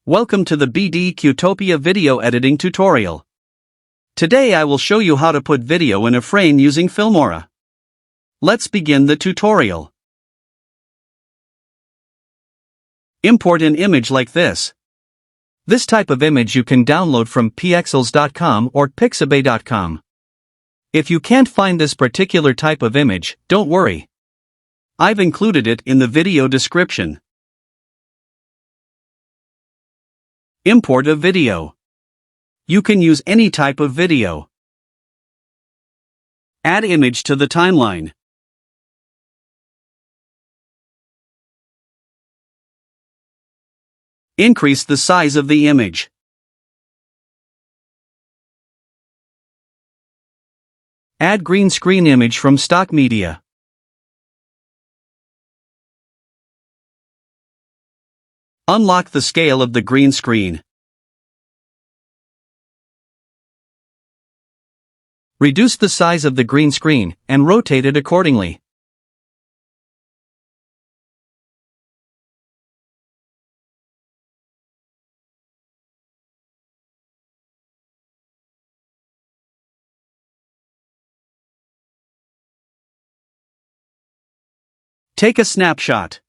Welcome to the BD Video Editing tutorial. Today I will show you how to put video in a frame using Filmora. Let's begin the tutorial. Import an image like this. This type of image you can download from pxels.com or pixabay.com. If you can't find this particular type of image, don't worry. I've included it in the video description. Import a video. You can use any type of video. Add image to the timeline. Increase the size of the image. Add green screen image from stock media. Unlock the scale of the green screen. Reduce the size of the green screen and rotate it accordingly. Take a snapshot.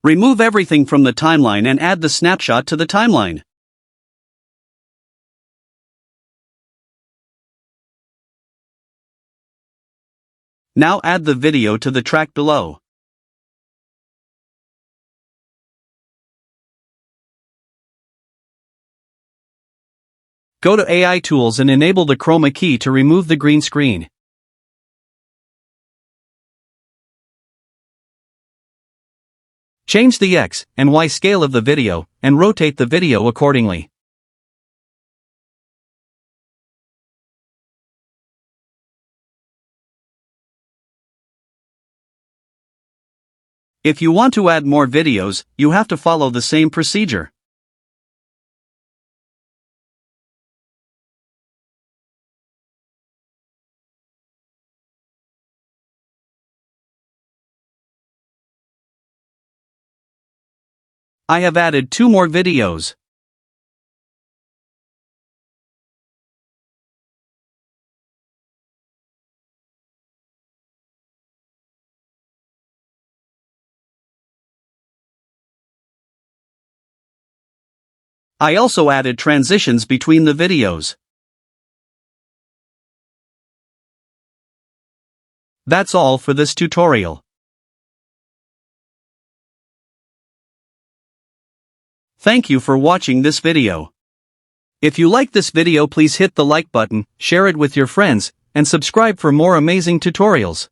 Remove everything from the timeline and add the snapshot to the timeline. Now add the video to the track below. Go to AI Tools and enable the chroma key to remove the green screen. Change the X and Y scale of the video, and rotate the video accordingly. If you want to add more videos, you have to follow the same procedure. I have added 2 more videos. I also added transitions between the videos. That's all for this tutorial. Thank you for watching this video. If you like this video, please hit the like button, share it with your friends, and subscribe for more amazing tutorials.